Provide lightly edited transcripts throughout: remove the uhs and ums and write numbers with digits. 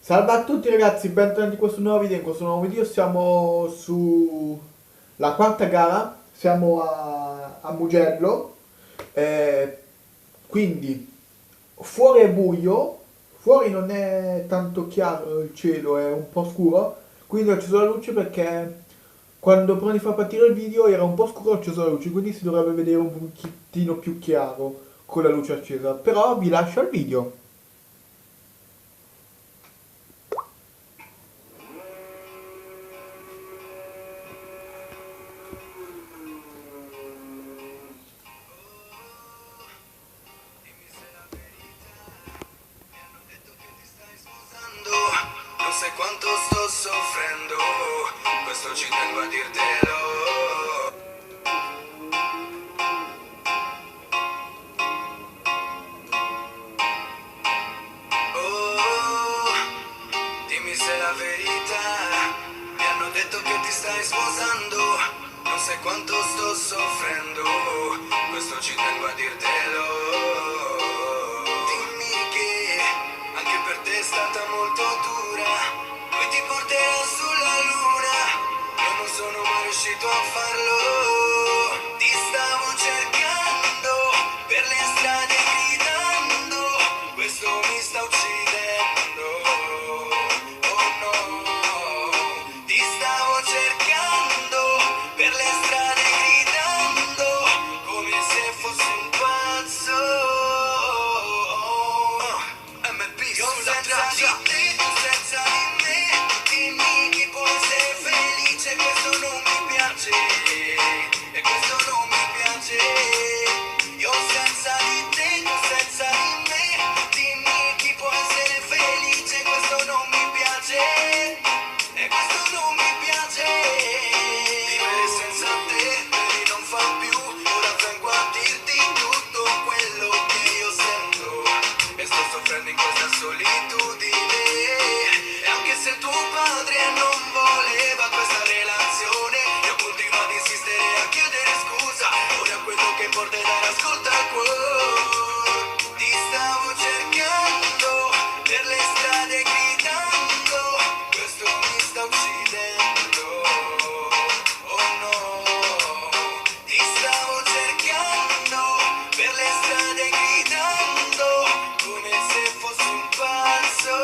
Salve a tutti ragazzi, bentornati in questo nuovo video. In questo nuovo video siamo sulla quarta gara, siamo a Mugello, eh, quindi fuori è buio, fuori non è tanto chiaro il cielo, è un po' scuro, quindi ho acceso la luce perché quando prima di far partire il video era un po' scuro, ho acceso la luce, quindi si dovrebbe vedere un pochettino più chiaro con la luce accesa, però vi lascio al video. Non sai quanto sto soffrendo, questo ci tengo a dirtelo. Oh, dimmi se è la verità. Mi hanno detto che ti stai sposando. Non sai quanto sto soffrendo, questo ci tengo a dirtelo. Dimmi che anche per te è stata molto dura. Lui ti porterà sulla luna. Io non sono mai riuscito a farlo. Ti stavo cercando per le strade gridando. Questo mi sta uccidendo. Oh no. Ti stavo cercando per le strade gridando come se fossi un pazzo. MP sulla traccia. Tu senza di me, dimmi chi può essere felice. Questo non mi piace, e questo non mi piace. Io senza di te, tu senza di me, dimmi chi può essere felice. Questo non mi piace, e questo non mi piace. Vivere senza te, baby, non fa più. Ora vengo a dirti tutto quello che io sento e sto soffrendo in questa solitudine. E anche se tuo padre non voleva questa relazione, io continuo ad insistere e a chiedere scusa. Ora quello che importa è dare ascolto al cuore. Ti stavo cercando per le strade gridando. Questo mi sta uccidendo. Oh no. Ti stavo cercando per le strade gridando come se fossi un pazzo.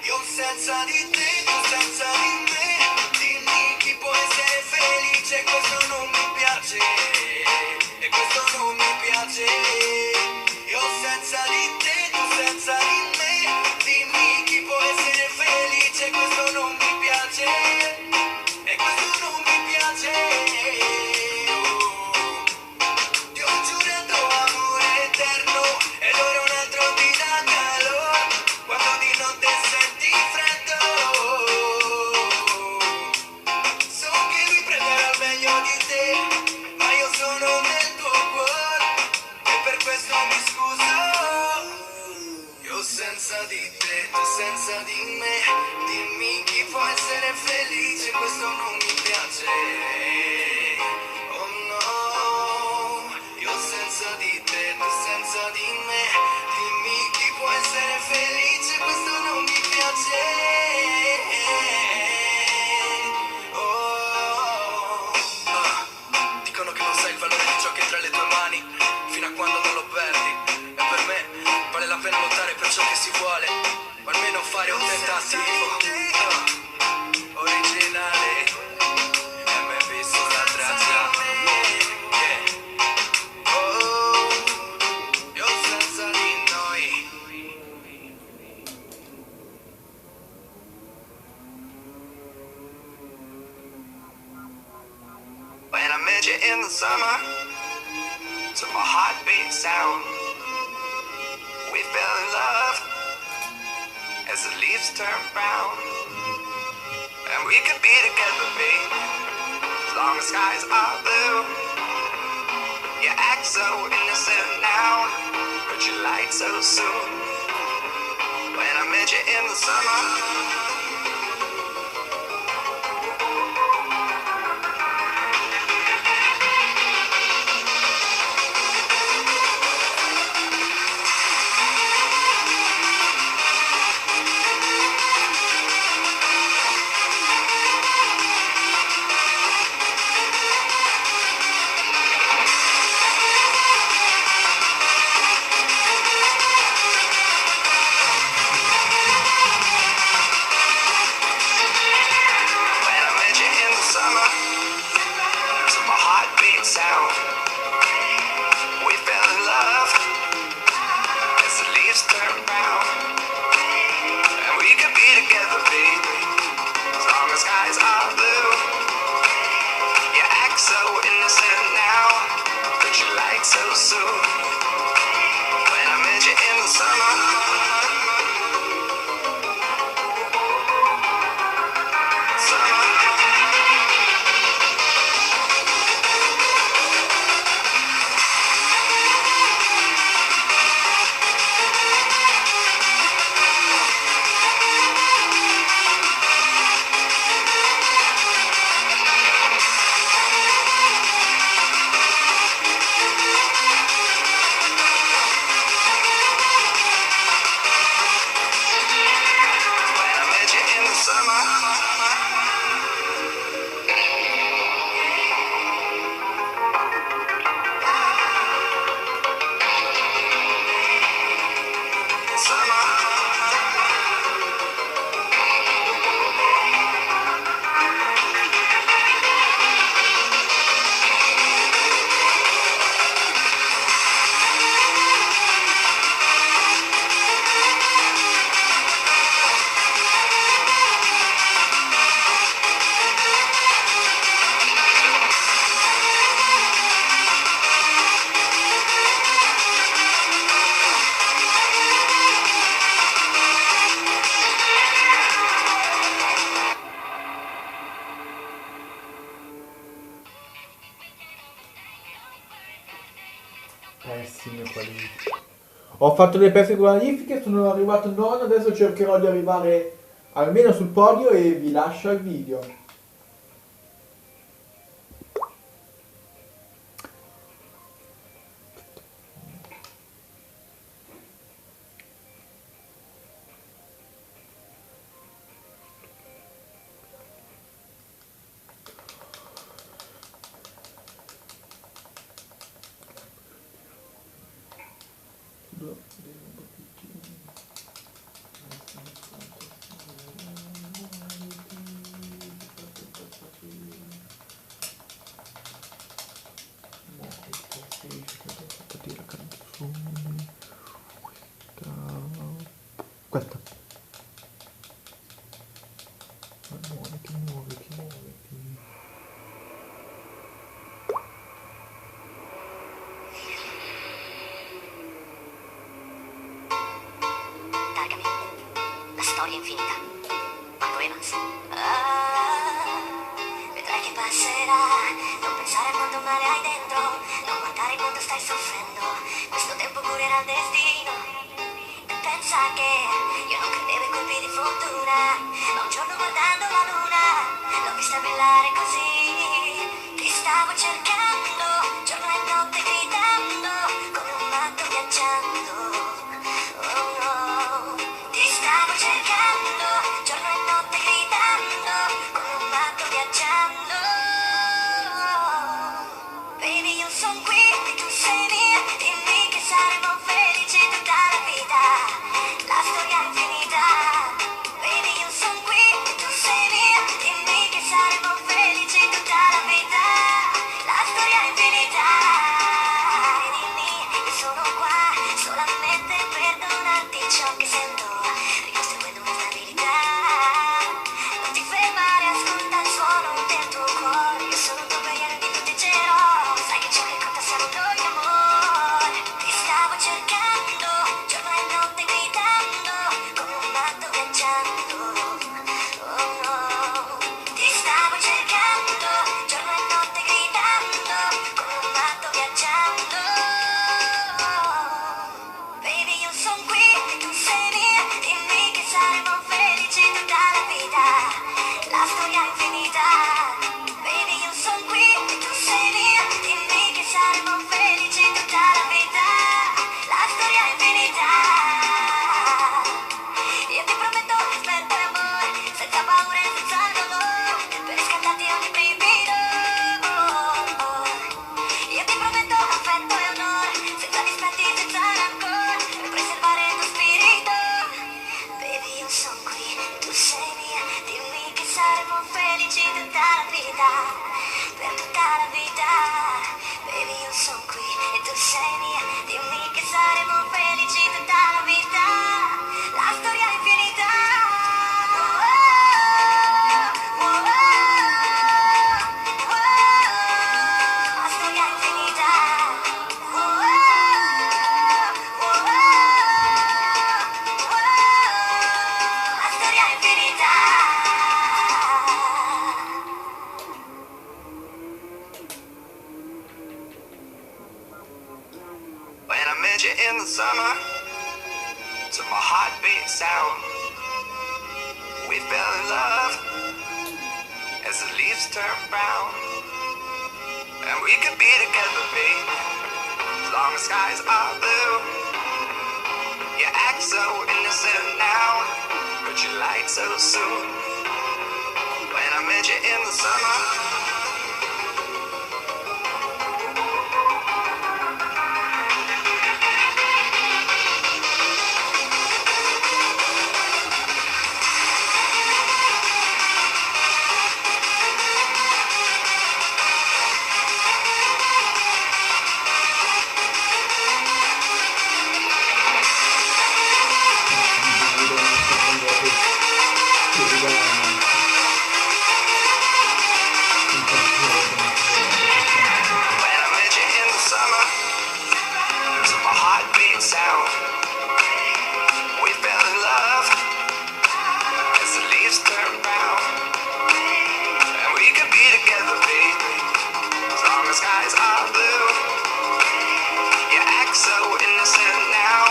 Io senza di te, tu senza di me, dimmi chi può essere felice. Questo non mi piace, e questo non mi piace. Io senza di te, tu senza di me, dimmi chi può essere felice. Questo non mi piace, e questo non mi piace. Ti ho giurato amore eterno ed ora un altro ti dà calore quando di notte senti freddo. So che lui prenderà il meglio di te, ma io sono nel tuo cuore e per questo mi scuso. Io senza di te, tu senza di me, dimmi chi può essere felice. Questo non mi piace. Oh no. Io senza di te, tu senza di me, dimmi chi può essere felice. Questo non mi piace. Oh. Dicono che non sai il valore di ciò che è tra le tue mani fino a quando non lo perdi. E per me vale la pena lottare per ciò che si vuole, o almeno fare un tentativo. Originale, MP sulla traccia. Yeah. Oh, io senza di noi. When I met you in the summer, to my heartbeat sound, we fell in love as the leaves turn brown. And we could be together, babe, as long as skies are blue. You act so innocent now, but you lied so soon. When I met you in the summer. su. When I met you in the summer. Pessime qualifiche. Ho fatto le pessime qualifiche, sono arrivato nono, adesso cercherò di arrivare almeno sul podio e vi lascio il video. Questa. Muoviti. Caricami. La storia è infinita. Marco Evans. Vedrai che passerà. Non pensare a quanto male hai dentro. Non guardare quanto stai soffrendo. Questo tempo curerà il destino. E pensa che io non credevo ai colpi di fortuna. Ma un giorno guardando la luna l'ho vista brillare così. Ti stavo cercando, giorno e notte gridando, come un matto viaggiando. Oh no. Ti stavo cercando, giorno e notte gridando, come un matto viaggiando. Baby, io son qui e tu sei mia, dimmi che saremo felici tutta la vita, la storia è infinita. Baby, io son qui e tu sei mia, dimmi che saremo felici tutta la vita, la storia è infinita. E dimmi che sono qua solamente per donarti ciò che sento, ricostruendo una stabilità. Non ti fermare, ascolta il suono del tuo cuore, io sono tuo guerriero di tutti i giro. Sai che ciò che conta met you in the summer, to my heartbeat sound, we fell in love as the leaves turn brown. And we could be together, babe, as long as skies are blue. You act so innocent now, but you lied so soon. When I met you in the summer, sound, we fell in love as the leaves turn brown. And we could be together, baby, as long as skies are blue. You act so innocent now,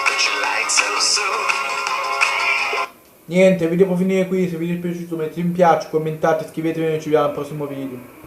but you lied so soon. Niente, il video può finire qui. Se il video vi è piaciuto mettete mi piace, commentate, iscrivetevi e noi ci vediamo al prossimo video.